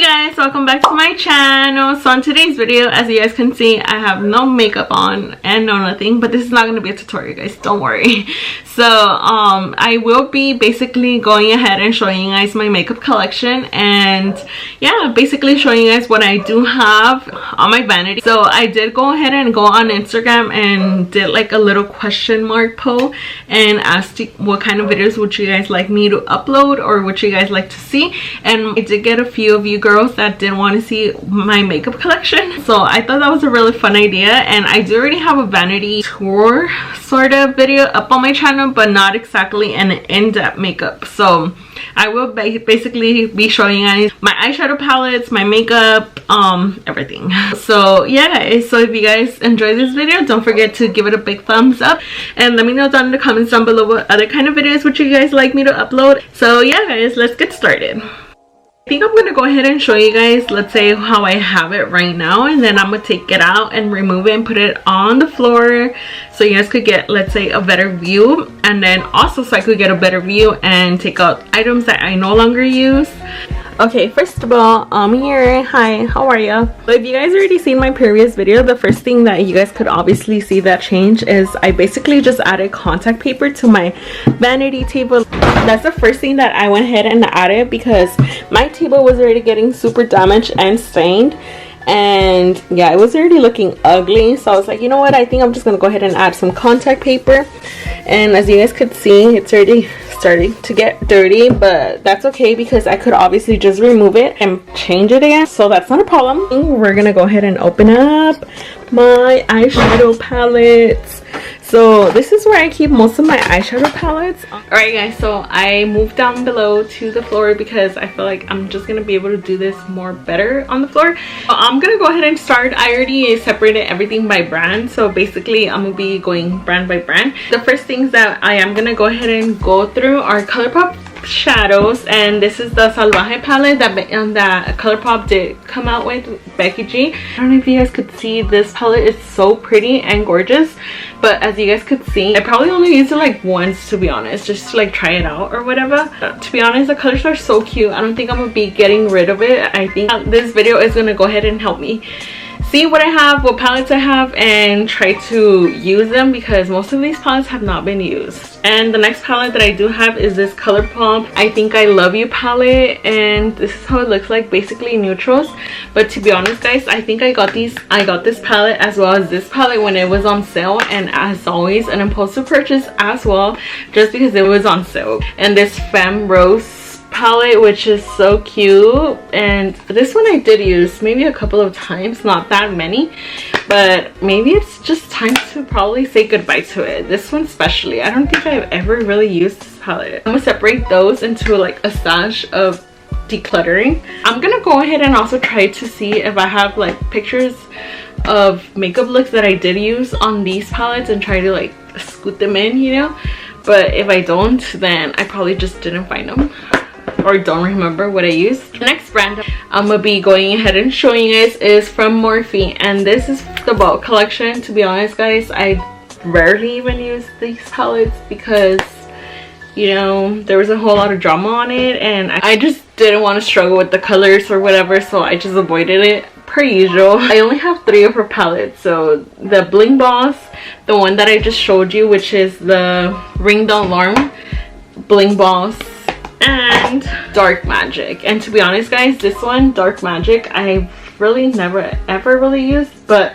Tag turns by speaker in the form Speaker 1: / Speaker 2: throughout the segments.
Speaker 1: Guys, welcome back to my channel. So in today's video, as you guys can see, I have no makeup on and no nothing, but this is not going to be a tutorial, guys, don't worry. So I will be basically going ahead and showing you guys my makeup collection, and yeah, basically showing you guys what I do have on my vanity. So I did go ahead and go on Instagram and did like a little question mark poll and asked what kind of videos would you guys like me to upload, or what you guys like to see, and I did get a few of you girls that didn't want to see my makeup collection. So I thought that was a really fun idea, and I do already have a vanity tour sort of video up on my channel, but not exactly an in-depth makeup. So I will basically be showing you guys my eyeshadow palettes, my makeup, everything. So yeah guys, so if you guys enjoy this video, don't forget to give it a big thumbs up and let me know down in the comments down below what other kind of videos would you guys like me to upload. So yeah guys, let's get started. I think I'm gonna go ahead and show you guys, let's say, how I have it right now, and then I'm gonna take it out and remove it and put it on the floor so you guys could get, let's say, a better view, and then also so I could get a better view and take out items that I no longer use. Okay, first of all, I'm here. Hi, how are you? So if you guys already seen my previous video, the first thing that you guys could obviously see that change is I basically just added contact paper to my vanity table. That's the first thing that I went ahead and added because my table was already getting super damaged and stained, and yeah, it was already looking ugly. So I was like, you know what, I think I'm just gonna go ahead and add some contact paper. And as you guys could see, it's already starting to get dirty, but that's okay because I could obviously just remove it and change it again, so that's not a problem. We're gonna go ahead and open up my eyeshadow palettes. So this is where I keep most of my eyeshadow palettes. Alright guys, so I moved down below to the floor because I feel like I'm just gonna be able to do this more better on the floor. So I'm gonna go ahead and start. I already separated everything by brand, so basically I'm gonna be going brand by brand. The first things that I am gonna go ahead and go through are ColourPop shadows, and this is the Salvaje palette that ColourPop did come out with, Becky G. I don't know if you guys could see, this palette is so pretty and gorgeous, but as you guys could see, I probably only used it like once, to be honest, just to like try it out or whatever. To be honest, the colors are so cute. I don't think I'm gonna be getting rid of it. I think this video is gonna go ahead and help me see what I have, what palettes I have, and try to use them because most of these palettes have not been used. And the next palette that I do have is this ColourPop I Think I Love You palette, and this is how it looks like, basically neutrals. But to be honest guys, I think I got this palette as well as this palette when it was on sale, and as always an impulsive purchase as well, just because it was on sale. And this Femme Rose palette, which is so cute, and this one I did use maybe a couple of times, not that many, but maybe it's just time to probably say goodbye to it. This one especially, I don't think I've ever really used this palette. I'm gonna separate those into like a stash of decluttering. I'm gonna go ahead and also try to see if I have like pictures of makeup looks that I did use on these palettes and try to like scoot them in, you know, but if I don't, then I probably just didn't find them or don't remember what I used. The next brand I'm gonna be going ahead and showing you guys is from Morphe, and this is the bulk collection. To be honest guys, I rarely even use these palettes because, you know, there was a whole lot of drama on it and I just didn't want to struggle with the colors or whatever, so I just avoided it per usual. I only have 3 of her palettes, so the Bling Boss, the one that I just showed you, which is the Ring d'Alarm Bling Boss, and Dark Magic. And to be honest guys, this one, Dark Magic, I really never ever really used, but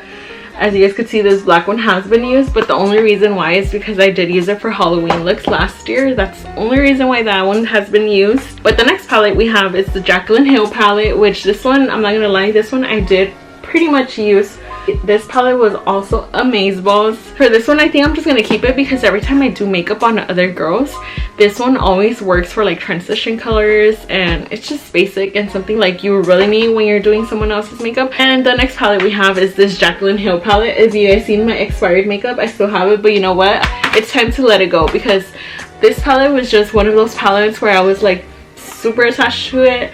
Speaker 1: as you guys could see, this black one has been used, but the only reason why is because I did use it for Halloween looks last year. That's the only reason why that one has been used. But the next palette we have is the Jaclyn Hill palette, which this one, I'm not gonna lie, this one I did pretty much use. This palette was also amazeballs. For this one, I think I'm just gonna keep it because every time I do makeup on other girls, this one always works for like transition colors, and it's just basic and something like you really need when you're doing someone else's makeup. And the next palette we have is this Jaclyn Hill palette. If you guys seen my expired makeup, I still have it, but you know what, it's time to let it go because this palette was just one of those palettes where I was like super attached to it,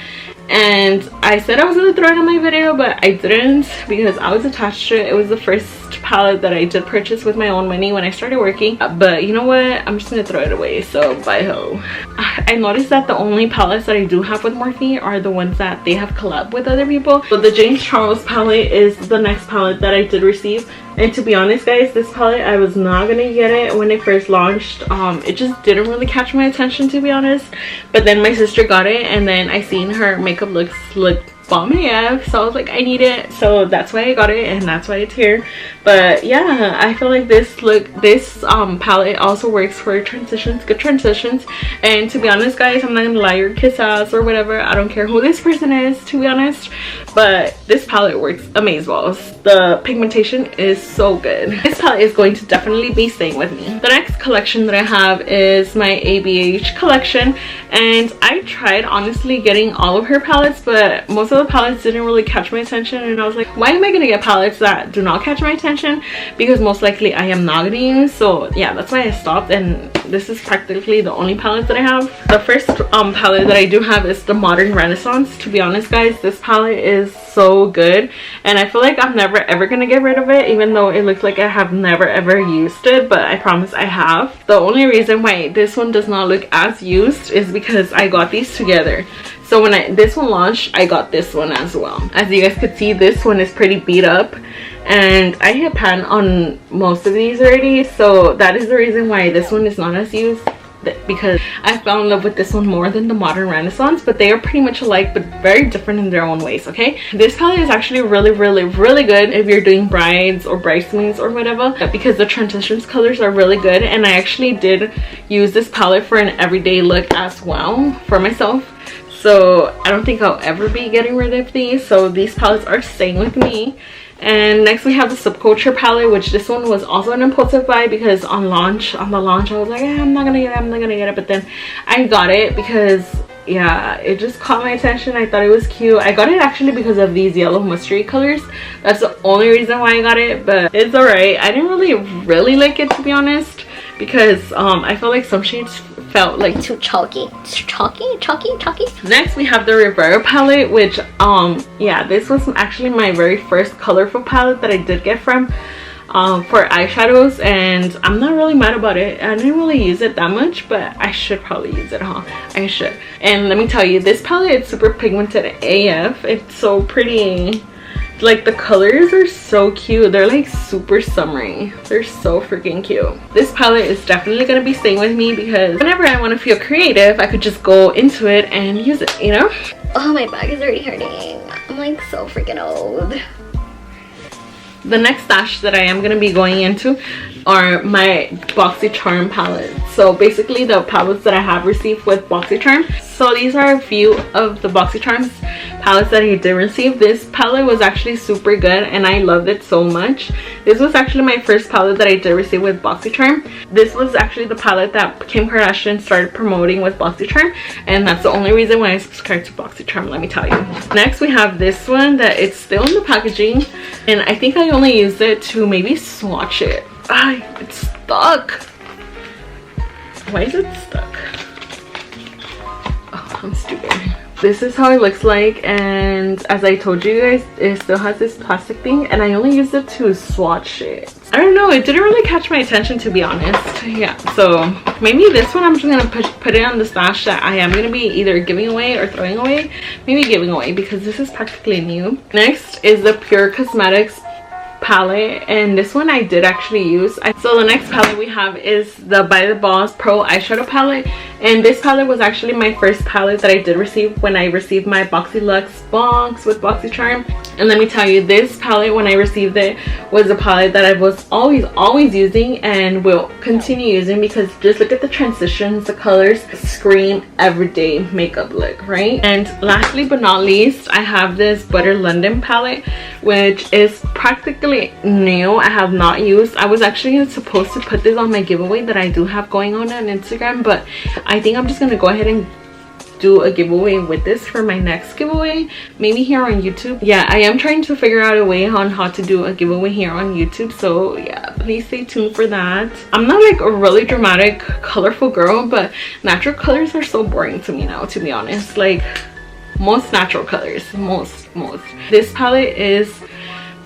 Speaker 1: and I said I was gonna throw it in my video, but I didn't because I was attached to it. It was the first palette that I did purchase with my own money when I started working, but you know what, I'm just gonna throw it away, so bye ho. I noticed that the only palettes that I do have with Morphe are the ones that they have collabed with other people. So the James Charles palette is the next palette that I did receive. And to be honest guys, this palette, I was not gonna get it when it first launched. It just didn't really catch my attention, to be honest. But then my sister got it, and then I seen her makeup look bomb AF, so I was like, I need it, so that's why I got it, and that's why it's here. But yeah, I feel like this palette also works for transitions, good transitions. And to be honest guys, I'm not gonna lie, your kiss ass or whatever, I don't care who this person is, to be honest, but this palette works amazing balls. The pigmentation is so good. This palette is going to definitely be staying with me. The next collection that I have is my ABH collection, and I tried honestly getting all of her palettes, but most of the palettes didn't really catch my attention, and I was like, why am I gonna get palettes that do not catch my attention, because most likely I am not gonna use. So yeah, that's why I stopped, and this is practically the only palette that I have. The first palette that I do have is the Modern Renaissance. To be honest guys, this palette is so good, and I feel like I'm never ever gonna get rid of it, even though it looks like I have never ever used it, but I promise I have. The only reason why this one does not look as used is because I got these together. So when this one launched, I got this one as well. As you guys could see, this one is pretty beat up, and I hit pan on most of these already, so that is the reason why this one is not as used, because I fell in love with this one more than the Modern Renaissance. But they are pretty much alike, but very different in their own ways. Okay, this palette is actually really good if you're doing brides or bridesmaids or whatever, because the transitions colors are really good. And I actually did use this palette for an everyday look as well for myself, so I don't think I'll ever be getting rid of these. So these palettes are staying with me. And next we have the Subculture palette, which this one was also an impulsive buy, because on the launch I was like, I'm not gonna get it, but then I got it because yeah, it just caught my attention. I thought it was cute. I got it actually because of these yellow mustard colors. That's the only reason why I got it, but it's alright. I didn't really like it, to be honest, because I felt like some shades felt like
Speaker 2: too chalky.
Speaker 1: Next we have the Referral palette, which yeah, this was actually my very first colorful palette that I did get from for eyeshadows, and I'm not really mad about it. I didn't really use it that much, but I should probably use it, huh? I should. And let me tell you, this palette is super pigmented AF. It's so pretty. Like, the colors are so cute. They're like super summery. They're so freaking cute. This palette is definitely gonna be staying with me, because whenever I want to feel creative, I could just go into it and use it, you know?
Speaker 2: Oh, my back is already hurting. I'm like so freaking old.
Speaker 1: The next stash that I am going to be going into are my BoxyCharm palettes. So basically the palettes that I have received with BoxyCharm. So these are a few of the BoxyCharm's palettes that I did receive. This palette was actually super good, and I loved it so much. This was actually my first palette that I did receive with BoxyCharm. This was actually the palette that Kim Kardashian started promoting with BoxyCharm, and that's the only reason why I subscribed to BoxyCharm, let me tell you. Next we have this one that it's still in the packaging, and I think I only used it to maybe swatch it. It's stuck. Why is it stuck? Oh, I'm stupid. This is how it looks like, and as I told you guys, it still has this plastic thing, and I only used it to swatch it. I don't know, it didn't really catch my attention, to be honest. Yeah, so maybe this one I'm just gonna put it on the stash that I am gonna be either giving away or throwing away. Maybe giving away, because this is practically new. Next is the Pure Cosmetics palette, and this one I did actually use. So the next palette we have is the By the Boss Pro Eyeshadow Palette, and this palette was actually my first palette that I did receive when I received my Boxy Luxe box with BoxyCharm. And let me tell you, this palette, when I received it, was a palette that I was always using and will continue using, because just look at the transitions, the colors scream everyday makeup look, right? And lastly but not least, I have this Butter London palette, which is practically new. I have not used. I was actually supposed to put this on my giveaway that I do have going on Instagram, but I think I'm just gonna go ahead and do a giveaway with this for my next giveaway, maybe here on YouTube. Yeah, I am trying to figure out a way on how to do a giveaway here on YouTube, so yeah, please stay tuned for that. I'm not like a really dramatic colorful girl, but natural colors are so boring to me now, to be honest. Like, most natural colors, most. This palette is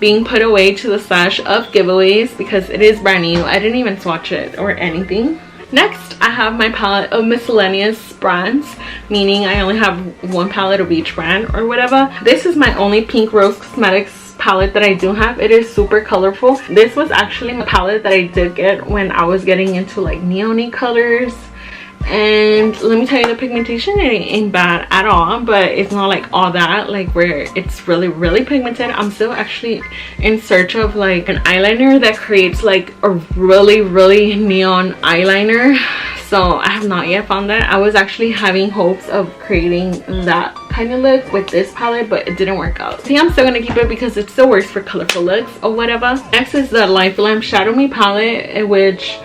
Speaker 1: being put away to the stash of giveaways because it is brand new. I didn't even swatch it or anything. Next, I have my palette of miscellaneous brands, meaning I only have one palette of each brand or whatever. This is my only Pink Rose Cosmetics palette that I do have. It is super colorful. This was actually my palette that I did get when I was getting into like neon colors. And let me tell you, the pigmentation, it ain't bad at all, but it's not like all that, like where it's really pigmented. I'm still actually in search of like an eyeliner that creates like a really neon eyeliner, so I have not yet found that. I was actually having hopes of creating that kind of look with this palette, but it didn't work out. I think I'm still gonna keep it because it still works for colorful looks or whatever. Next is the Life Lamp Shadow Me palette, which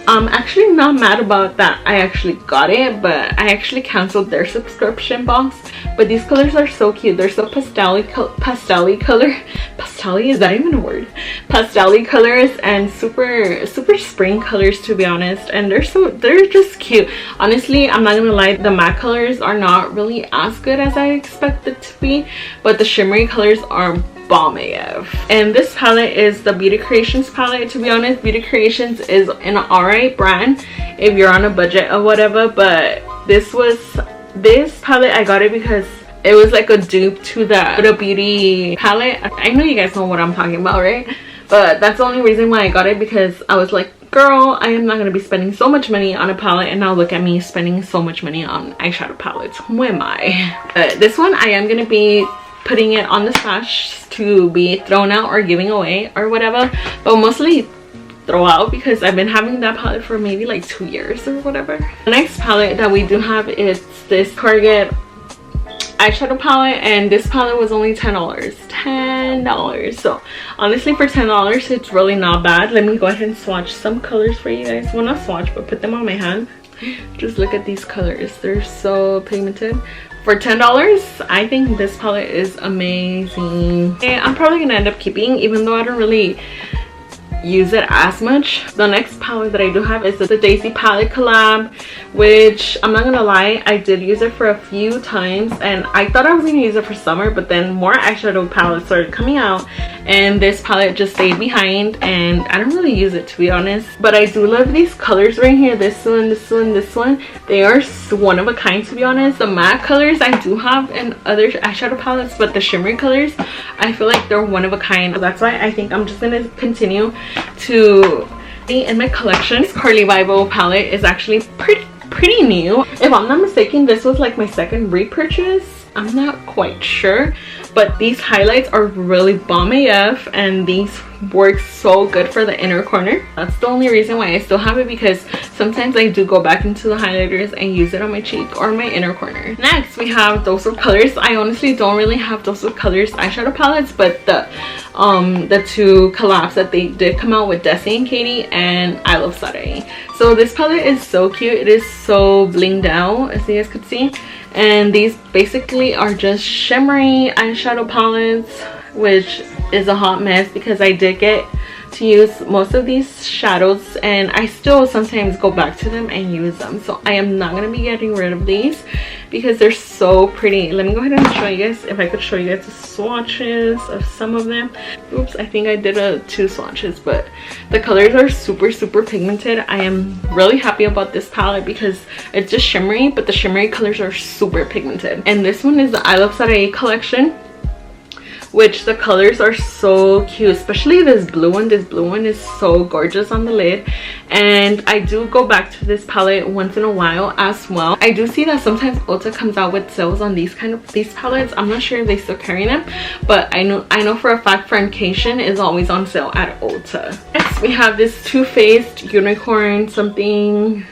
Speaker 1: I'm actually not mad about that. I actually got it, but I actually canceled their subscription box. But these colors are so cute. They're so pastel-y color. Pastel-y, is that even a word? Pastel-y colors and super spring colors, to be honest. And they're just cute. Honestly, I'm not gonna lie, the matte colors are not really as good as I expected to be, but the shimmery colors are bomb AF. And this palette is the Beauty Creations palette. To be honest, Beauty Creations is an alright brand if you're on a budget or whatever, but this palette, I got it because it was like a dupe to the Huda Beauty palette. I know you guys know what I'm talking about, right? But that's the only reason why I got it, because I was like, girl, I am not going to be spending so much money on a palette, and now look at me spending so much money on eyeshadow palettes. Who am I? But this one, I am going to be putting it on the stash to be thrown out or giving away or whatever, but mostly throw out because I've been having that palette for maybe like 2 years or whatever. The next palette that we do have is this Target eyeshadow palette, and this palette was only $10. So honestly, for $10 it's really not bad. Let me go ahead and swatch some colors for you guys. Well, not swatch, but put them on my hand. Just look at these colors. They're so pigmented. For $10, I think this palette is amazing. And I'm probably gonna end up keeping, even though I don't really use it as much. The next palette that I do have is the Daisy palette collab, which I'm not gonna lie, I did use it for a few times, and I thought I was gonna use it for summer, but then more eyeshadow palettes started coming out and this palette just stayed behind, and I don't really use it, to be honest. But I do love these colors right here. This one. They are one of a kind, to be honest. The matte colors I do have in other eyeshadow palettes, but the shimmery colors, I feel like they're one of a kind. That's why I think I'm just gonna continue to be in my collection. This Carly Bible palette is actually pretty new. If I'm not mistaken, this was like my second repurchase. I'm not quite sure, but these highlights are really bomb AF, and these work so good for the inner corner. That's the only reason why I still have it, because sometimes I do go back into the highlighters and use it on my cheek or my inner corner. Next, we have Dose of Colors. I honestly don't really have Dose of Colors eyeshadow palettes, but the two collabs that they did come out with, Desi and Katie and I Love Saturday. So this palette is so cute. It is so blinged out, as you guys could see. And these basically are just shimmery eyeshadow palettes, which is a hot mess because I did get to use most of these shadows, and I still sometimes go back to them and use them. So I am not going to be getting rid of these because they're so pretty. Let me go ahead and show you guys, if I could show you guys the swatches of some of them. Oops, I think I did 2 swatches, but the colors are super pigmented. I am really happy about this palette because it's just shimmery, but the shimmery colors are super pigmented. And this one is the I Love Saturday collection, which the colors are so cute, especially this blue one. This blue one is so gorgeous on the lid, and I do go back to this palette once in a while as well. I do see that sometimes Ulta comes out with sales on these palettes. I'm not sure if they still carry them, but I know for a fact Friendcation is always on sale at Ulta. Next, we have this Too Faced unicorn something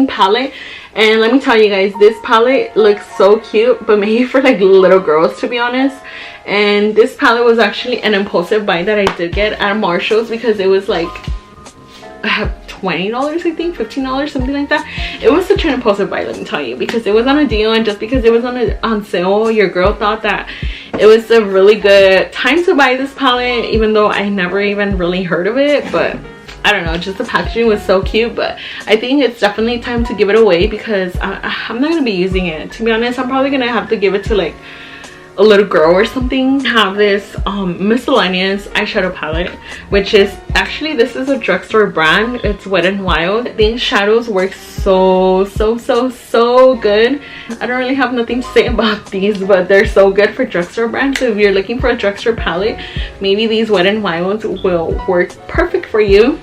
Speaker 1: palette. And let me tell you guys, this palette looks so cute, but maybe for like little girls, to be honest. And this palette was actually an impulsive buy that I did get at Marshall's because it was like, I have $20, I think $15, something like that. It was such an impulsive buy, let me tell you, because it was on a deal, and just because it was on sale, your girl thought that it was a really good time to buy this palette, even though I never even really heard of it. But I don't know, just the packaging was so cute. But I think it's definitely time to give it away because I'm not gonna be using it, to be honest. I'm probably gonna have to give it to like a little girl or something. I have this miscellaneous eyeshadow palette, which is actually, this is a drugstore brand. It's Wet n Wild. These shadows work so good. I don't really have nothing to say about these, but they're so good for drugstore brands. So if you're looking for a drugstore palette, maybe these Wet n Wilds will work perfect for you.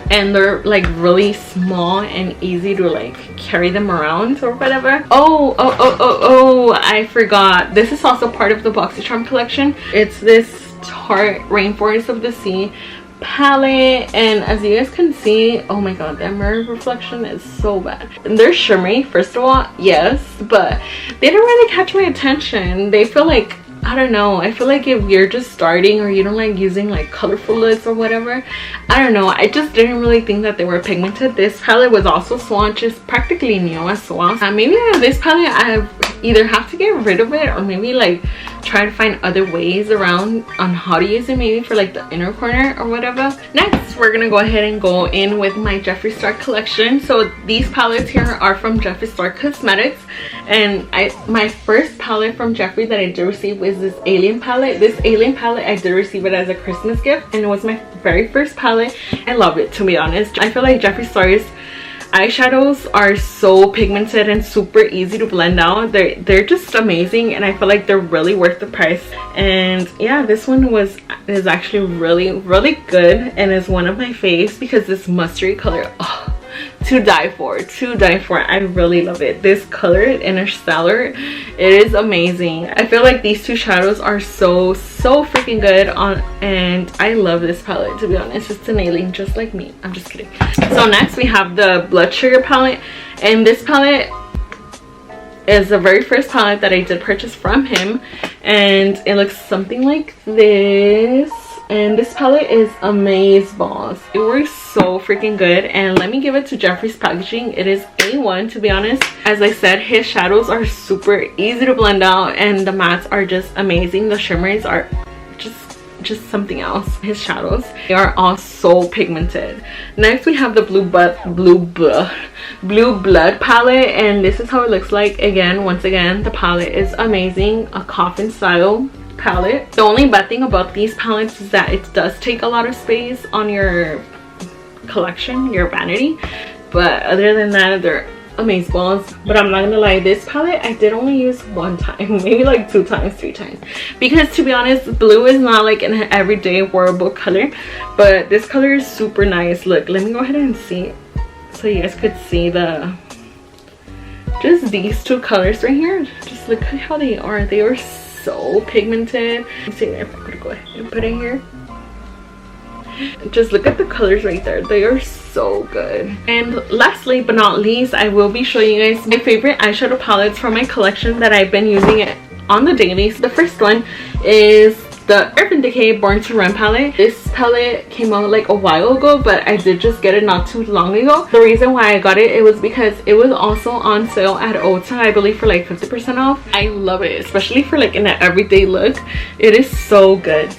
Speaker 1: And they're like really small and easy to like carry them around or whatever. Oh, I forgot. This is also part of the BoxyCharm collection. It's this Tarte Rainforest of the Sea palette, and as you guys can see, oh my god, that mirror reflection is so bad. And they're shimmery, first of all, yes, but they don't really catch my attention. They feel like, I don't know, I feel like if you're just starting or you don't like using like colorful looks or whatever, I don't know, I just didn't really think that they were pigmented. This palette was also swatched, it's practically new as well. Maybe this palette I either have to get rid of it or maybe like try to find other ways around on how to use it, maybe for like the inner corner or whatever. Next, we're gonna go ahead and go in with my Jeffree Star collection. So these palettes here are from Jeffree Star Cosmetics, and my first palette from Jeffree that I did receive was this Alien palette. This Alien palette, I did receive it as a Christmas gift, and it was my very first palette. I love it, to be honest. I feel like Jeffree Star's eyeshadows are so pigmented and super easy to blend out. They're just amazing, and I feel like they're really worth the price. And yeah, this one is actually really good, and is one of my faves because this mustardy color, oh, to die for. I really love it. This color, Interstellar, it is amazing. I feel like these two shadows are so freaking good on, and I love this palette, to be honest. It's an alien just like me. I'm just kidding. So next we have the Blood Sugar palette, and this palette is the very first palette that I did purchase from him, and it looks something like this. And this palette is amazeballs. It works so freaking good, and let me give it to Jeffree's packaging. It is A1, to be honest. As I said, his shadows are super easy to blend out, and the mattes are just amazing. The shimmers are just something else. His shadows, they are all so pigmented. Next we have the Blue Blood palette, and this is how it looks like. Again, once again, the palette is amazing. A coffin style palette. The only bad thing about these palettes is that it does take a lot of space on your collection, your vanity, but other than that, they're amazeballs. But I'm not gonna lie, this palette I did only use one time, maybe like 2 times, 3 times, because to be honest, blue is not like an everyday wearable color, but this color is super nice. Look, let me go ahead and see so you guys could see just these 2 colors right here. Just look at how they are. They are so pigmented. Let's see if I could go ahead and put it here. Just look at the colors right there. They are so good. And lastly but not least, I will be showing you guys my favorite eyeshadow palettes from my collection that I've been using it on the daily. So the first one is the Urban Decay Born to Run palette. This palette came out like a while ago, but I did just get it not too long ago. The reason why I got it was because it was also on sale at Ulta, I believe, for like 50% off. I love it, especially for like an everyday look. It is so good.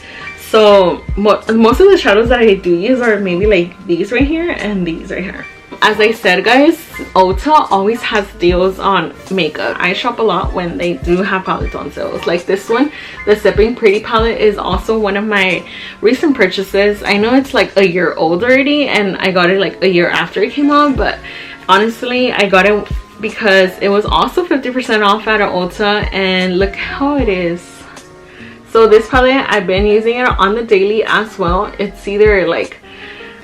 Speaker 1: So most of the shadows that I do use are maybe like these right here and these right here. As I said, guys, Ulta always has deals on makeup. I shop a lot when they do have palettes on sales. Like this one, the Sipping Pretty palette, is also one of my recent purchases. I know it's like a year old already, and I got it like a year after it came out, but honestly, I got it because it was also 50% off at Ulta, and look how it is. So this palette, I've been using it on the daily as well. It's either like,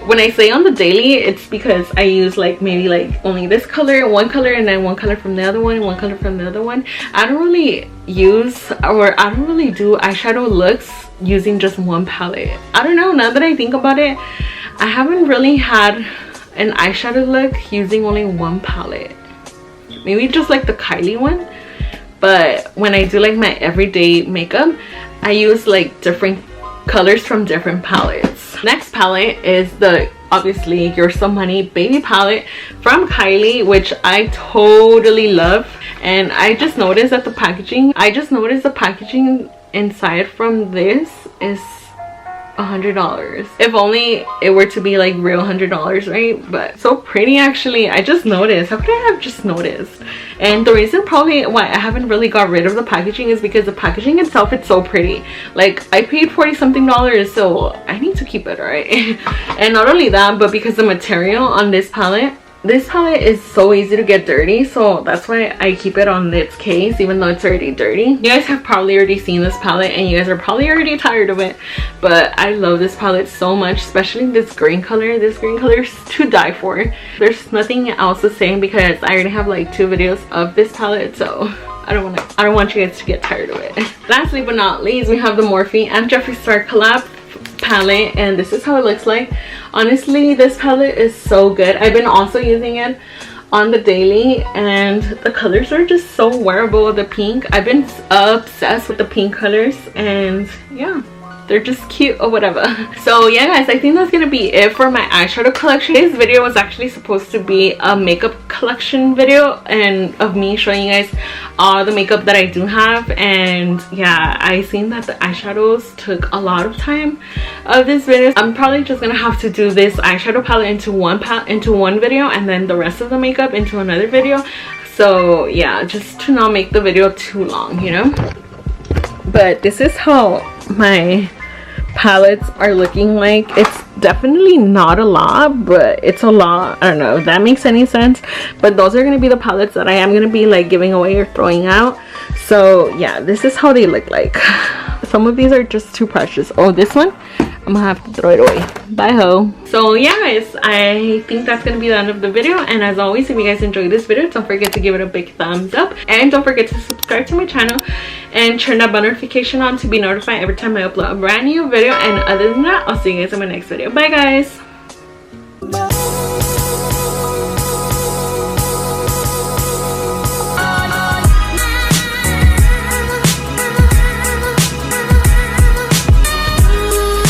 Speaker 1: when I say on the daily, it's because I use like maybe like only this color, one color, and then one color from the other one, and one color from the other one. I don't really use, or I don't really do eyeshadow looks using just one palette. I don't know, now that I think about it, I haven't really had an eyeshadow look using only one palette. Maybe just like the Kylie one. But when I do like my everyday makeup, I use like different colors from different palettes. Next palette is the, obviously, You're So Money baby palette from Kylie, which I totally love. And I just noticed that the packaging inside from this is $100. If only it were to be like real $100, right? But so pretty actually. I just noticed. How could I have just noticed? And the reason probably why I haven't really got rid of the packaging is because the packaging itself, it's so pretty. Like I paid 40 something dollars, so I need to keep it, right? And not only that, but because the material on this palette is so easy to get dirty, so that's why I keep it on its case even though it's already dirty. You guys have probably already seen this palette and you guys are probably already tired of it, but I love this palette so much, especially this green color. This green color is to die for. There's nothing else to say because I already have like 2 videos of this palette, so I don't want you guys to get tired of it. Lastly but not least, we have the Morphe and Jeffree Star collab palette, and this is how it looks like. Honestly, this palette is so good. I've been also using it on the daily and the colors are just so wearable. The pink, I've been obsessed with the pink colors, and yeah, they're just cute or whatever. So yeah guys, I think that's gonna be it for my eyeshadow collection. This video was actually supposed to be a makeup collection video and of me showing you guys all the makeup that I do have. And yeah, I seen that the eyeshadows took a lot of time of this video. I'm probably just gonna have to do this eyeshadow palette into one video and then the rest of the makeup into another video. So yeah, just to not make the video too long, you know. But this is how my palettes are looking like. It's definitely not a lot, but it's a lot. I don't know if that makes any sense, but those are going to be the palettes that I am going to be like giving away or throwing out. So yeah, this is how they look like. Some of these are just too precious. Oh, this one I'm gonna have to throw it away. Bye ho. So yeah guys, I think that's gonna be the end of the video, and as always, if you guys enjoyed this video, don't forget to give it a big thumbs up and don't forget to subscribe to my channel and turn that bell notification on to be notified every time I upload a brand new video. And other than that, I'll see you guys in my next video. Bye guys.